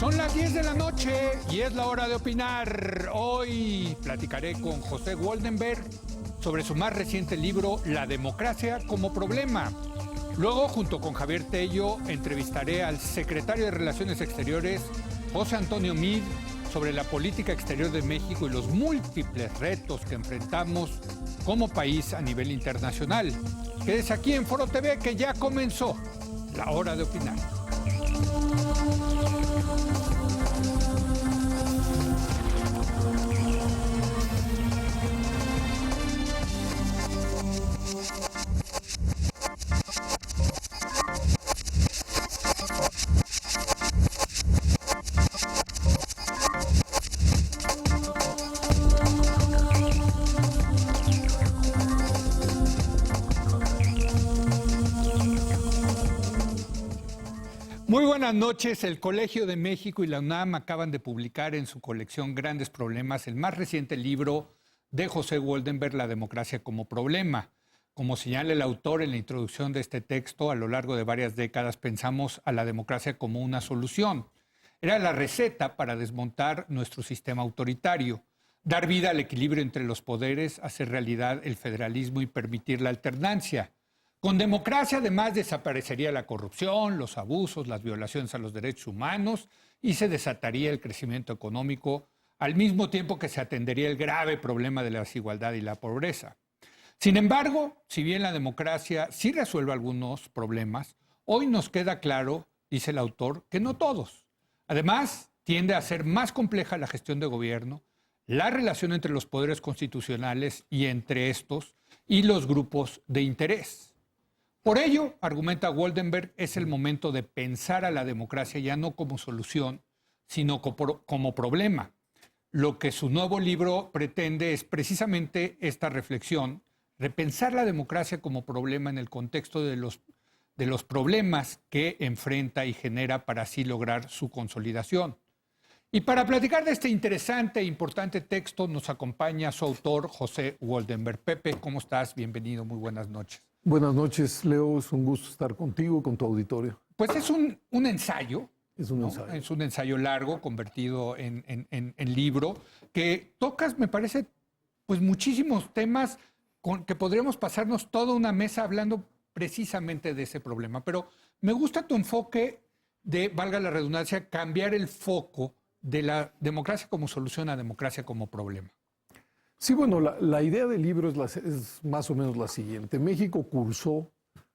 Son las 10 de la noche y es la hora de opinar. Hoy platicaré con José Goldenberg sobre su más reciente libro, La democracia como problema. Luego, junto con Javier Tello, entrevistaré al secretario de Relaciones Exteriores, José Antonio Meade, sobre la política exterior de México y los múltiples retos que enfrentamos como país a nivel internacional. Quédese aquí en Foro TV, que ya comenzó la hora de opinar. Muy buenas noches. El Colegio de México y la UNAM acaban de publicar en su colección Grandes Problemas el más reciente libro de José Goldenberg, La democracia como problema. Como señala el autor en la introducción de este texto, a lo largo de varias décadas pensamos a la democracia como una solución. Era la receta para desmontar nuestro sistema autoritario, dar vida al equilibrio entre los poderes, hacer realidad el federalismo y permitir la alternancia. Con democracia, además, desaparecería la corrupción, los abusos, las violaciones a los derechos humanos y se desataría el crecimiento económico, al mismo tiempo que se atendería el grave problema de la desigualdad y la pobreza. Sin embargo, si bien la democracia sí resuelve algunos problemas, hoy nos queda claro, dice el autor, que no todos. Además, tiende a ser más compleja la gestión de gobierno, la relación entre los poderes constitucionales y entre estos y los grupos de interés. Por ello, argumenta Goldenberg, es el momento de pensar a la democracia ya no como solución, sino como problema. Lo que su nuevo libro pretende es precisamente esta reflexión, repensar la democracia como problema en el contexto de los problemas que enfrenta y genera para así lograr su consolidación. Y para platicar de este interesante e importante texto nos acompaña su autor, José Goldenberg. Pepe, ¿cómo estás? Bienvenido, muy buenas noches. Buenas noches, Leo. Es un gusto estar contigo, con tu auditorio. Pues es un ensayo. Es un ¿no? ensayo. Es un ensayo largo, convertido en libro, que tocas, me parece, pues muchísimos temas que podríamos pasarnos toda una mesa hablando precisamente de ese problema. Pero me gusta tu enfoque de, valga la redundancia, cambiar el foco de la democracia como solución a democracia como problema. Sí, bueno, la idea del libro es más o menos la siguiente. México cursó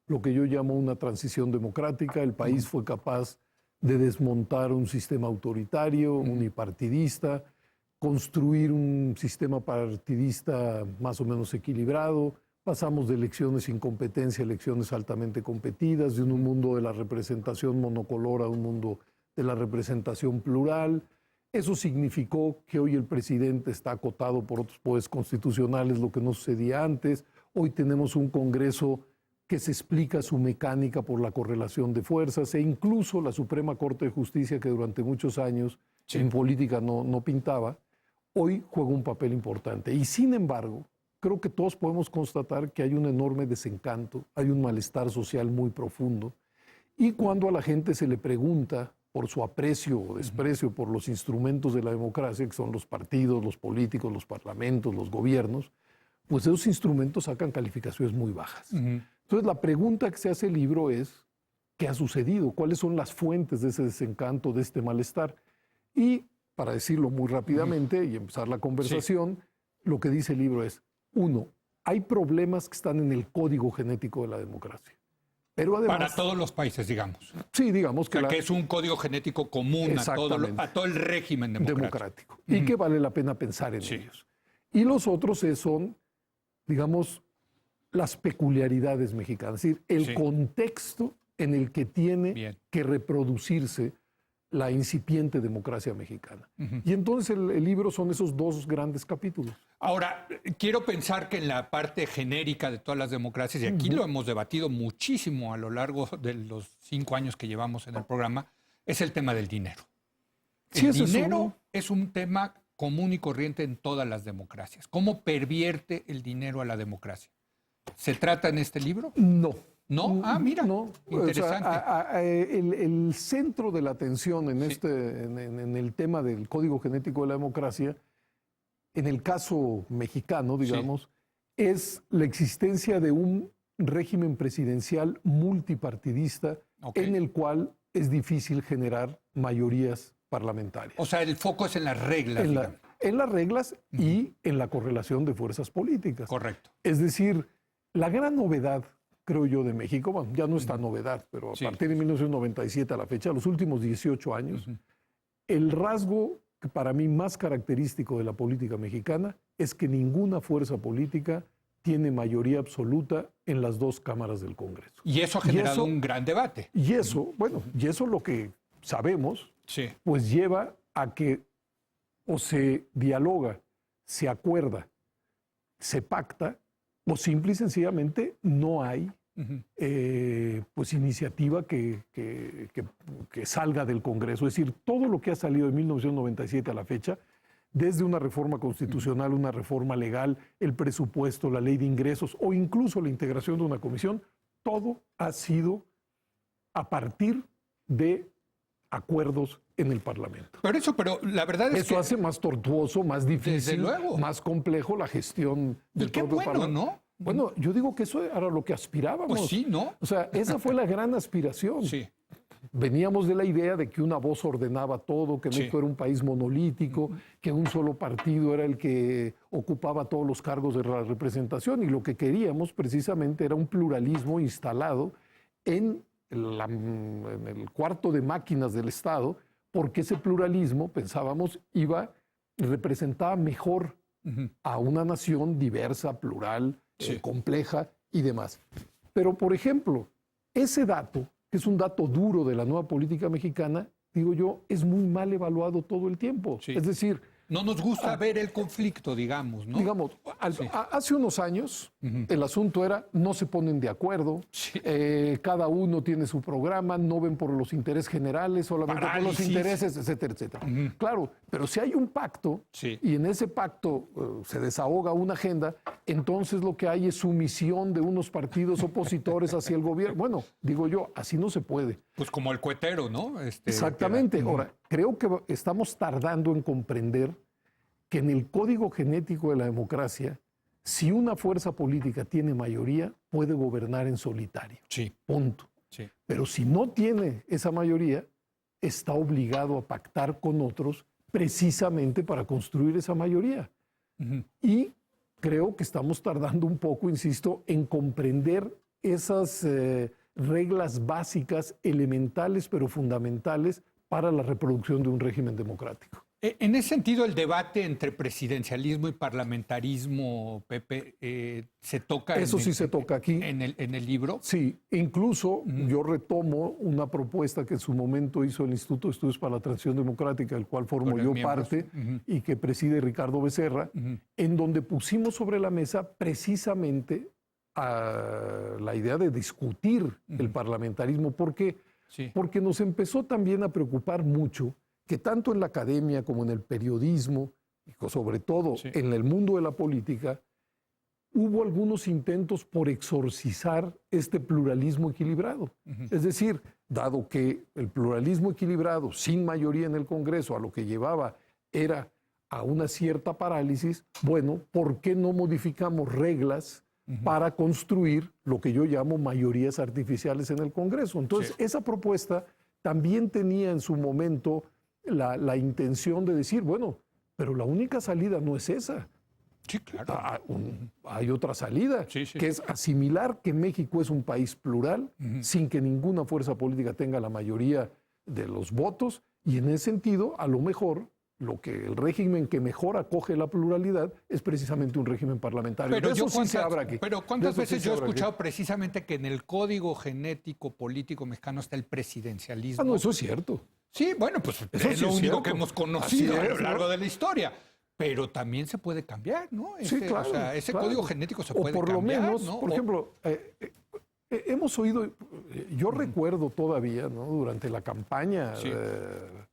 lo que yo llamo una transición democrática. El país fue capaz de desmontar un sistema autoritario, unipartidista, construir un sistema partidista más o menos equilibrado. Pasamos de elecciones sin competencia a elecciones altamente competidas, de un mundo de la representación monocolor a un mundo de la representación plural. Eso significó que hoy el presidente está acotado por otros poderes constitucionales, lo que no sucedía antes. Hoy tenemos un Congreso que se explica su mecánica por la correlación de fuerzas e incluso la Suprema Corte de Justicia, que durante muchos años en política no pintaba, hoy juega un papel importante. Y sin embargo, creo que todos podemos constatar que hay un enorme desencanto, hay un malestar social muy profundo. Y cuando a la gente se le pregunta por su aprecio o desprecio por los instrumentos de la democracia, que son los partidos, los políticos, los parlamentos, los gobiernos, pues esos instrumentos sacan calificaciones muy bajas. Entonces la pregunta que se hace el libro es, ¿qué ha sucedido? ¿Cuáles son las fuentes de ese desencanto, de este malestar? Y para decirlo muy rápidamente y empezar la conversación, lo que dice el libro es, uno, hay problemas que están en el código genético de la democracia. Pero además, para todos los países, digamos. Sí, digamos que, que es un código genético común a todo el régimen democrático. Y que vale la pena pensar en ellos. Y los otros son, digamos, las peculiaridades mexicanas, es decir, el contexto en el que tiene que reproducirse la incipiente democracia mexicana. Y entonces el libro son esos dos grandes capítulos. Ahora, quiero pensar que en la parte genérica de todas las democracias, y aquí lo hemos debatido muchísimo a lo largo de los 5 años que llevamos en el programa, es el tema del dinero. El dinero es un tema común y corriente en todas las democracias. ¿Cómo pervierte el dinero a la democracia? ¿Se trata en este libro? No. ¿No? Ah, mira, No, interesante. o sea, el centro de la atención en, en el tema del código genético de la democracia, en el caso mexicano, digamos, es la existencia de un régimen presidencial multipartidista en el cual es difícil generar mayorías parlamentarias. O sea, el foco es en las reglas. En las reglas y en la correlación de fuerzas políticas. Correcto. Es decir, la gran novedad, creo yo, de México, bueno, ya no es tan novedad, pero a partir de 1997 a la fecha, los últimos 18 años, el rasgo que para mí más característico de la política mexicana es que ninguna fuerza política tiene mayoría absoluta en las dos cámaras del Congreso. Y eso ha generado un gran debate. Y eso, bueno, y eso lo que sabemos, pues lleva a que o se dialoga, se acuerda, se pacta, o simple y sencillamente no hay pues iniciativa que salga del Congreso. Es decir, todo lo que ha salido de 1997 a la fecha, desde una reforma constitucional, una reforma legal, el presupuesto, la ley de ingresos o incluso la integración de una comisión, todo ha sido a partir de acuerdos en el Parlamento. Pero la verdad es que eso hace más tortuoso, más difícil, más complejo la gestión del propio Parlamento. ¿No? Bueno, yo digo que eso era lo que aspirábamos. Pues sí, ¿no? O sea, esa fue la gran aspiración. Sí. Veníamos de la idea de que una voz ordenaba todo, que México era un país monolítico, que un solo partido era el que ocupaba todos los cargos de la representación, y lo que queríamos precisamente era un pluralismo instalado en el cuarto de máquinas del Estado, porque ese pluralismo, pensábamos, representaba mejor a una nación diversa, plural, compleja y demás. Pero, por ejemplo, ese dato, que es un dato duro de la nueva política mexicana, digo yo, es muy mal evaluado todo el tiempo. Es decir, no nos gusta ver el conflicto, digamos, ¿no? Digamos, hace unos años el asunto era no se ponen de acuerdo, cada uno tiene su programa, no ven por los intereses generales, solamente por los intereses, etcétera, etcétera. Claro, pero si hay un pacto y en ese pacto se desahoga una agenda, entonces lo que hay es sumisión de unos partidos opositores hacia el gobierno. Bueno, digo yo, así no se puede. Pues como el cuetero, ¿no? Exactamente. Ahora, creo que estamos tardando en comprender que en el código genético de la democracia, si una fuerza política tiene mayoría, puede gobernar en solitario. Punto. Pero si no tiene esa mayoría, está obligado a pactar con otros precisamente para construir esa mayoría. Y creo que estamos tardando un poco, insisto, en comprender esas reglas básicas, elementales pero fundamentales para la reproducción de un régimen democrático. En ese sentido, el debate entre presidencialismo y parlamentarismo, Pepe, se toca. Eso sí se toca aquí. En el libro. Sí, incluso yo retomo una propuesta que en su momento hizo el Instituto de Estudios para la Transición Democrática, del cual formo yo parte, y que preside Ricardo Becerra, en donde pusimos sobre la mesa precisamente la idea de discutir el parlamentarismo. ¿Por qué? Porque nos empezó también a preocupar mucho que tanto en la academia como en el periodismo, y sobre todo en el mundo de la política, hubo algunos intentos por exorcizar este pluralismo equilibrado. Es decir, dado que el pluralismo equilibrado, sin mayoría en el Congreso, a lo que llevaba era a una cierta parálisis, bueno, ¿por qué no modificamos reglas para construir lo que yo llamo mayorías artificiales en el Congreso? Entonces, esa propuesta también tenía en su momento la intención de decir, bueno, pero la única salida no es esa. Sí, claro. Hay otra salida, que es asimilar que México es un país plural, sin que ninguna fuerza política tenga la mayoría de los votos, y en ese sentido, a lo mejor, el régimen que mejor acoge la pluralidad es precisamente un régimen parlamentario. Pero eso sí se habla aquí. Pero ¿cuántas veces yo he escuchado precisamente que en el código genético político mexicano está el presidencialismo? No, eso es cierto. Sí, bueno, pues eso es lo único que hemos conocido a lo largo de la historia. Pero también se puede cambiar, ¿no? Sí, claro. O sea, ese código genético se puede cambiar. O por lo menos, ¿no? por ejemplo, hemos oído, yo recuerdo todavía, ¿no?, durante la campaña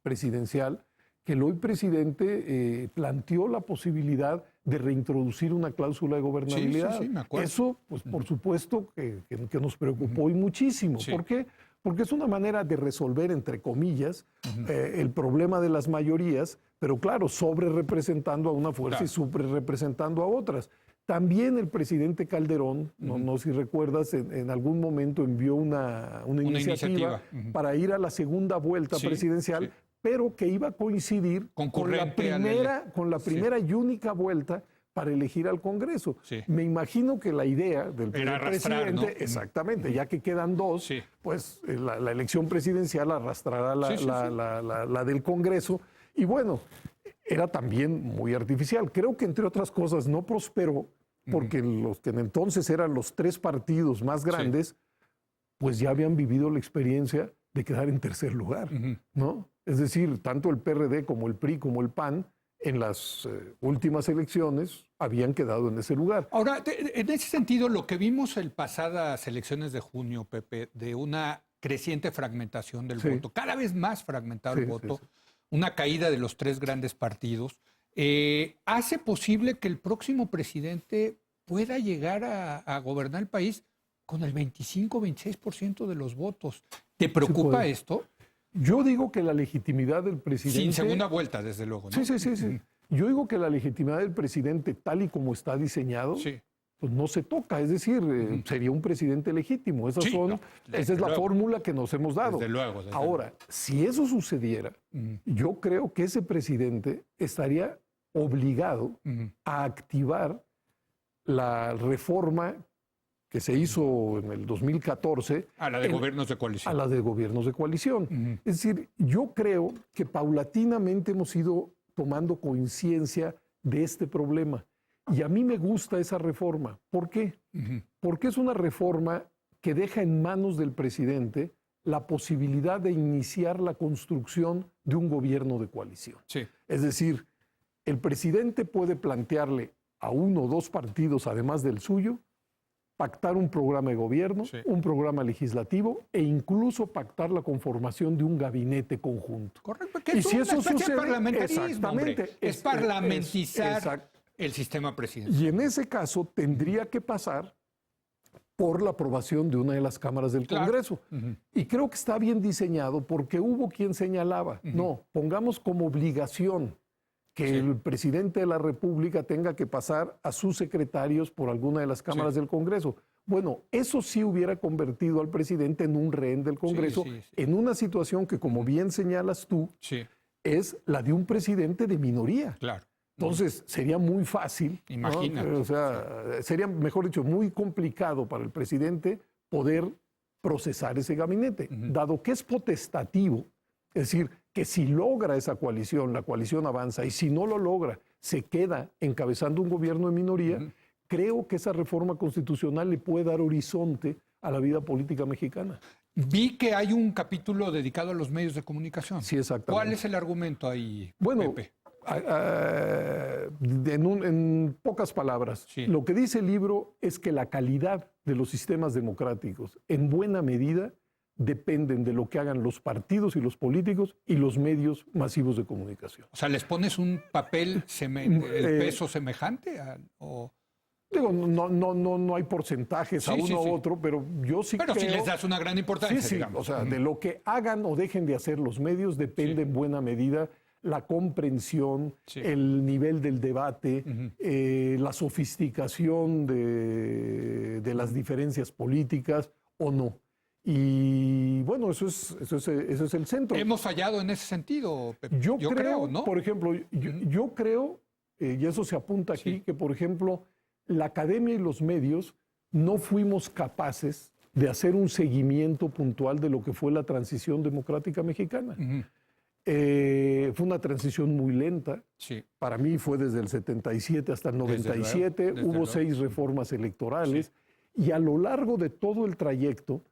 presidencial, que el hoy presidente planteó la posibilidad de reintroducir una cláusula de gobernabilidad. Sí, me acuerdo. Eso, pues por supuesto, que nos preocupó y muchísimo. Sí. ¿Por qué? Porque es una manera de resolver, entre comillas, el problema de las mayorías, pero claro, sobre representando a una fuerza y sobre representando a otras. También el presidente Calderón, no sé si recuerdas, en algún momento envió una iniciativa para ir a la segunda vuelta presidencial, pero que iba a coincidir con la primera y única vuelta para elegir al Congreso. Sí. Me imagino que la idea del arrastrar, presidente, ¿no? Exactamente, ya que quedan dos, pues la elección presidencial arrastrará la del Congreso. Y bueno, era también muy artificial. Creo que, entre otras cosas, no prosperó porque los que entonces eran los tres partidos más grandes, pues ya habían vivido la experiencia de quedar en tercer lugar, ¿no? Es decir, tanto el PRD como el PRI como el PAN en las últimas elecciones habían quedado en ese lugar. Ahora, en ese sentido, lo que vimos en pasadas elecciones de junio, Pepe, de una creciente fragmentación del voto, cada vez más fragmentado el voto, una caída de los tres grandes partidos, hace posible que el próximo presidente pueda llegar a gobernar el país con el 25-26% de los votos. ¿Te preocupa esto? Yo digo que la legitimidad del presidente... Sin segunda vuelta, desde luego, ¿no? Sí. Yo digo que la legitimidad del presidente, tal y como está diseñado, pues no se toca. Es decir, sería un presidente legítimo. Esa es la fórmula que nos hemos dado. Desde luego. Ahora, si eso sucediera, yo creo que ese presidente estaría obligado a activar la reforma que se hizo en el 2014. A la de gobiernos de coalición. A la de gobiernos de coalición. Es decir, yo creo que paulatinamente hemos ido tomando conciencia de este problema. Y a mí me gusta esa reforma. ¿Por qué? Porque es una reforma que deja en manos del presidente la posibilidad de iniciar la construcción de un gobierno de coalición. Es decir, el presidente puede plantearle a uno o dos partidos, además del suyo, pactar un programa de gobierno, un programa legislativo e incluso pactar la conformación de un gabinete conjunto. Correcto, que es una especie de parlamentarismo, hombre. Es parlamentizar el sistema presidencial. Y en ese caso tendría que pasar por la aprobación de una de las cámaras del Congreso. Y creo que está bien diseñado porque hubo quien señalaba, no, pongamos como obligación que el presidente de la República tenga que pasar a sus secretarios por alguna de las cámaras del Congreso. Bueno, eso sí hubiera convertido al presidente en un rehén del Congreso, en una situación que, como bien señalas tú, es la de un presidente de minoría. Claro. Entonces, sería muy fácil, imagínate, ¿no? O sea, sería, mejor dicho, muy complicado para el presidente poder procesar ese gabinete, dado que es potestativo. Es decir, que si logra esa coalición, la coalición avanza, y si no lo logra, se queda encabezando un gobierno de minoría, creo que esa reforma constitucional le puede dar horizonte a la vida política mexicana. Vi que hay un capítulo dedicado a los medios de comunicación. Sí, exactamente. ¿Cuál es el argumento ahí, Pepe? En pocas palabras, lo que dice el libro es que la calidad de los sistemas democráticos, en buena medida, dependen de lo que hagan los partidos y los políticos y los medios masivos de comunicación. O sea, ¿les pones un papel, el peso semejante? Digo, no hay porcentajes a uno u otro, pero yo sí creo... Pero sí les das una gran importancia, digamos. O sea, de lo que hagan o dejen de hacer los medios depende en buena medida la comprensión, el nivel del debate, la sofisticación de las diferencias políticas o no. Y bueno, eso es el centro. ¿Hemos fallado en ese sentido, Pepe? Yo creo, ¿no? Por ejemplo, yo creo, y eso se apunta aquí, que por ejemplo, la academia y los medios no fuimos capaces de hacer un seguimiento puntual de lo que fue la transición democrática mexicana. Fue una transición muy lenta. Para mí fue desde el 77 hasta el 97. Hubo 6 reformas electorales. Y a lo largo de todo el trayecto,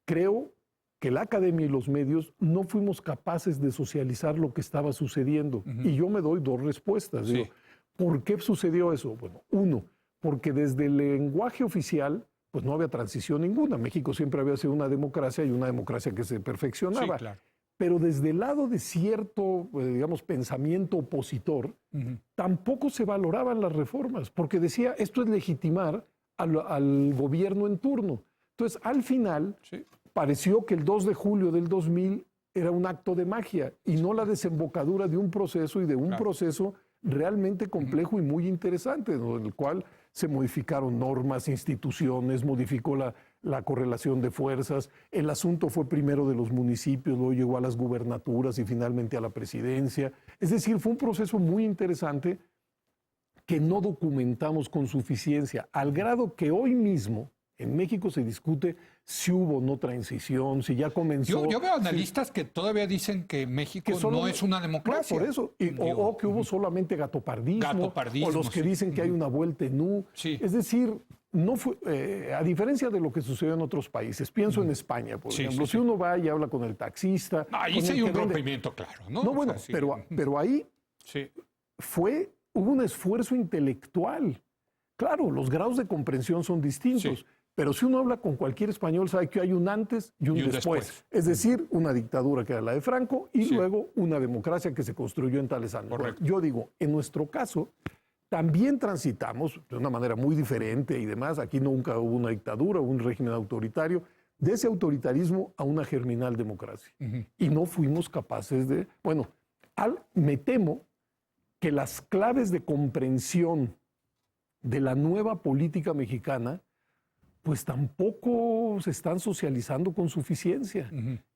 creo que la academia y los medios no fuimos capaces de socializar lo que estaba sucediendo. Y yo me doy 2 respuestas. Digo, ¿por qué sucedió eso? Bueno, uno, porque desde el lenguaje oficial, pues no había transición ninguna. México siempre había sido una democracia y una democracia que se perfeccionaba. pero desde el lado de cierto, digamos, pensamiento opositor, tampoco se valoraban las reformas, porque decía, esto es legitimar al gobierno en turno. Entonces, al final, pareció que el 2 de julio del 2000 era un acto de magia y no la desembocadura de un proceso y de un proceso realmente complejo y muy interesante, ¿no? En el cual se modificaron normas, instituciones, modificó la correlación de fuerzas. El asunto fue primero de los municipios, luego llegó a las gubernaturas y finalmente a la presidencia. Es decir, fue un proceso muy interesante que no documentamos con suficiencia, al grado que hoy mismo en México se discute si hubo o no transición, si ya comenzó. Yo veo analistas que todavía dicen que México no es una democracia. No, por eso. O que hubo solamente gatopardismo, o los que dicen que hay una vuelta en U. Es decir, no fue, a diferencia de lo que sucedió en otros países, pienso en España, por ejemplo, si uno va y habla con el taxista. Ahí sí hay un rompimiento, claro, ¿no? No, bueno, pero ahí hubo un esfuerzo intelectual. Claro, los grados de comprensión son distintos. Pero si uno habla con cualquier español, sabe que hay un antes y un después. Es decir, una dictadura que era la de Franco y luego una democracia que se construyó en tales años. Bueno, yo digo, en nuestro caso, también transitamos de una manera muy diferente y demás. Aquí nunca hubo una dictadura, un régimen autoritario, de ese autoritarismo a una germinal democracia. Y no fuimos capaces de... Bueno, me temo que las claves de comprensión de la nueva política mexicana pues tampoco se están socializando con suficiencia.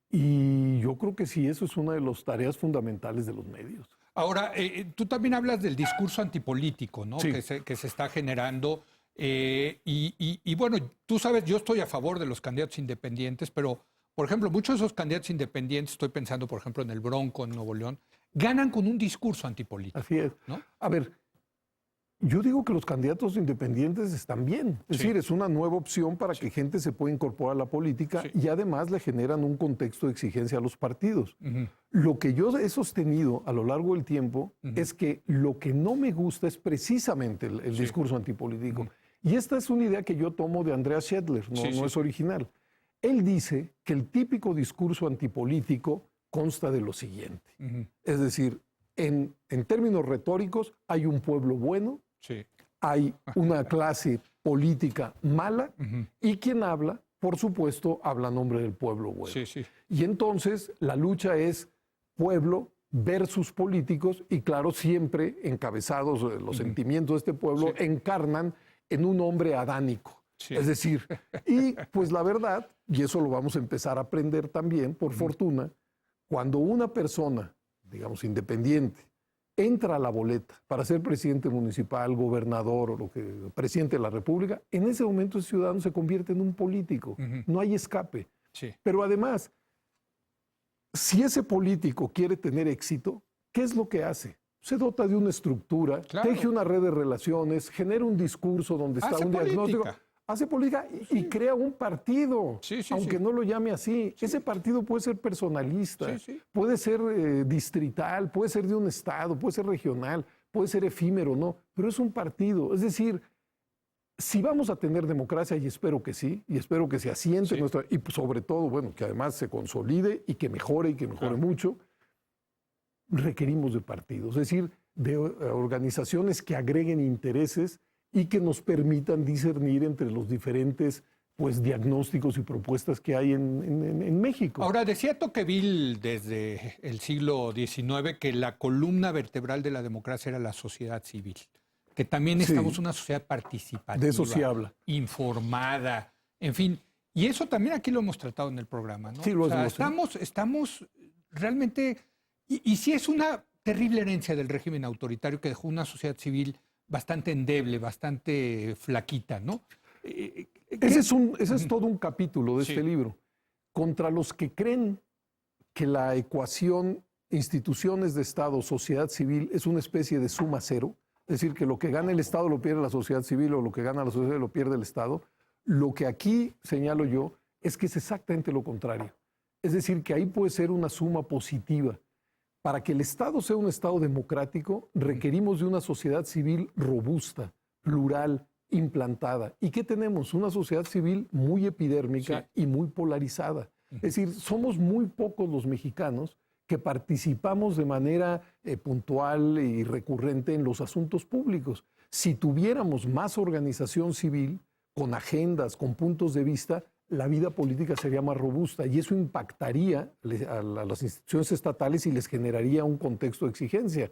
Y yo creo que sí, eso es una de las tareas fundamentales de los medios. Ahora, tú también hablas del discurso antipolítico, ¿no? Que se está generando. Y bueno, tú sabes, yo estoy a favor de los candidatos independientes, pero, por ejemplo, muchos de esos candidatos independientes, estoy pensando, por ejemplo, en el Bronco, en Nuevo León, ganan con un discurso antipolítico. Así es. ¿No? A ver, yo digo que los candidatos independientes están bien. Es decir, es una nueva opción para que gente se pueda incorporar a la política y además le generan un contexto de exigencia a los partidos. Lo que yo he sostenido a lo largo del tiempo es que lo que no me gusta es precisamente el discurso antipolítico. Y esta es una idea que yo tomo de Andreas Schedler, no es original. Él dice que el típico discurso antipolítico consta de lo siguiente. Es decir, en términos retóricos, hay un pueblo bueno, hay una clase política mala y quien habla, por supuesto, habla a nombre del pueblo bueno. Y entonces la lucha es pueblo versus políticos y claro, siempre encabezados, los sentimientos de este pueblo encarnan en un hombre adánico. Es decir, y pues la verdad, y eso lo vamos a empezar a aprender también, por fortuna, cuando una persona, digamos, independiente, entra a la boleta para ser presidente municipal, gobernador o presidente de la República, en ese momento el ciudadano se convierte en un político. No hay escape. Pero además, si ese político quiere tener éxito, ¿qué es lo que hace? Se dota de una estructura, teje una red de relaciones, genera un discurso donde está un diagnóstico. Hace política y crea un partido, aunque no lo llame así. Ese partido puede ser personalista, puede ser distrital, puede ser de un estado, puede ser regional, puede ser efímero, no, pero es un partido. Es decir, si vamos a tener democracia, y espero que sí, y espero que se asiente nuestra, y sobre todo, bueno, que además se consolide y que mejore mucho, requerimos de partidos, es decir, de organizaciones que agreguen intereses y que nos permitan discernir entre los diferentes diagnósticos y propuestas que hay en México. Ahora, decía Tocqueville desde el siglo XIX que la columna vertebral de la democracia era la sociedad civil, que también estamos una sociedad participativa, de eso sí habla, informada, en fin. Y eso también aquí lo hemos tratado en el programa, ¿no? Sí, lo estamos realmente... Y sí es una terrible herencia del régimen autoritario que dejó una sociedad civil bastante endeble, bastante flaquita, ¿no? Ese es todo un capítulo de este libro. Contra los que creen que la ecuación instituciones de Estado, sociedad civil, es una especie de suma cero, es decir, que lo que gana el Estado lo pierde la sociedad civil o lo que gana la sociedad lo pierde el Estado, lo que aquí señalo yo es que es exactamente lo contrario. Es decir, que ahí puede ser una suma positiva. Para que el Estado sea un Estado democrático, requerimos de una sociedad civil robusta, plural, implantada. ¿Y qué tenemos? Una sociedad civil muy epidérmica y muy polarizada. Es decir, somos muy pocos los mexicanos que participamos de manera puntual y recurrente en los asuntos públicos. Si tuviéramos más organización civil, con agendas, con puntos de vista, la vida política sería más robusta y eso impactaría a las instituciones estatales y les generaría un contexto de exigencia.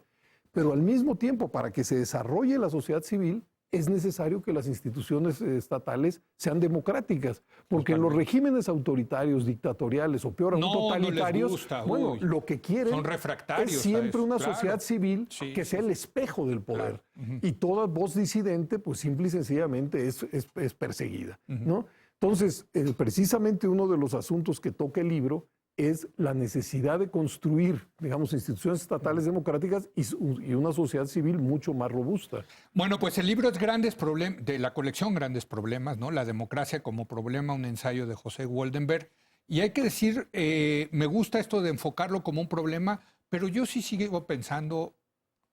Pero al mismo tiempo, para que se desarrolle la sociedad civil, es necesario que las instituciones estatales sean democráticas, porque en los regímenes autoritarios, dictatoriales o peor aún totalitarios, no les gusta, bueno, lo que quieren son refractarios es siempre una claro. sociedad civil que sea el espejo del poder. Y toda voz disidente, pues simple y sencillamente es perseguida, ¿no? Entonces, precisamente uno de los asuntos que toca el libro es la necesidad de construir, digamos, instituciones estatales democráticas y una sociedad civil mucho más robusta. Bueno, pues el libro es de la colección Grandes Problemas, ¿no? La democracia como problema, un ensayo de José Woldenberg. Y hay que decir, me gusta esto de enfocarlo como un problema, pero yo sí sigo pensando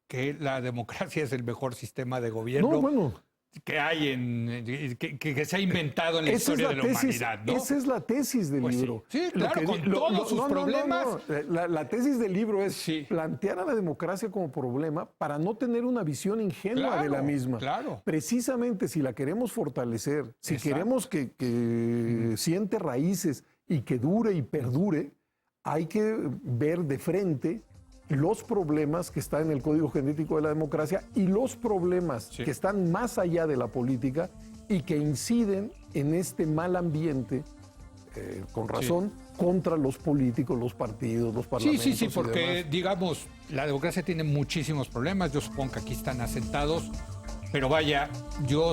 que la democracia es el mejor sistema de gobierno. No, bueno, que hay que se ha inventado en la historia de la humanidad, ¿no? Esa es la tesis del libro. Sí, claro, con todos sus problemas. La tesis del libro es plantear a la democracia como problema para no tener una visión ingenua de la misma. Claro. Precisamente si la queremos fortalecer, si queremos que siente raíces y que dure y perdure, hay que ver de frente los problemas que están en el código genético de la democracia y los problemas que están más allá de la política y que inciden en este mal ambiente, con razón, contra los políticos, los partidos, los parlamentos. Sí, porque, digamos, la democracia tiene muchísimos problemas. Yo supongo que aquí están asentados. Pero vaya,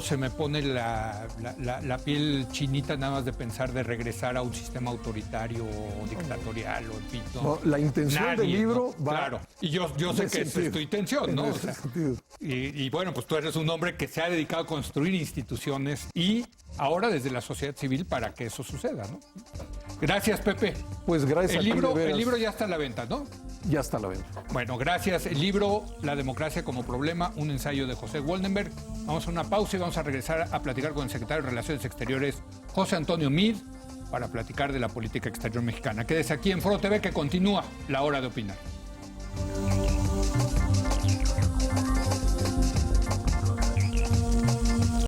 se me pone la piel chinita nada más de pensar de regresar a un sistema autoritario o dictatorial o en fin. No, la intención del libro va... Claro, y yo sé que esa es tu intención, ¿no? O sea, y bueno, pues tú eres un hombre que se ha dedicado a construir instituciones y ahora desde la sociedad civil para que eso suceda, ¿no? Gracias, Pepe. Pues gracias a ti, de veras. El libro ya está a la venta, ¿no? Ya está a la venta. Bueno, gracias. El libro La democracia como problema, un ensayo de José Woldenberg. Vamos a una pausa y vamos a regresar a platicar con el secretario de Relaciones Exteriores, José Antonio Meade, para platicar de la política exterior mexicana. Quédese aquí en Foro TV que continúa La Hora de Opinar.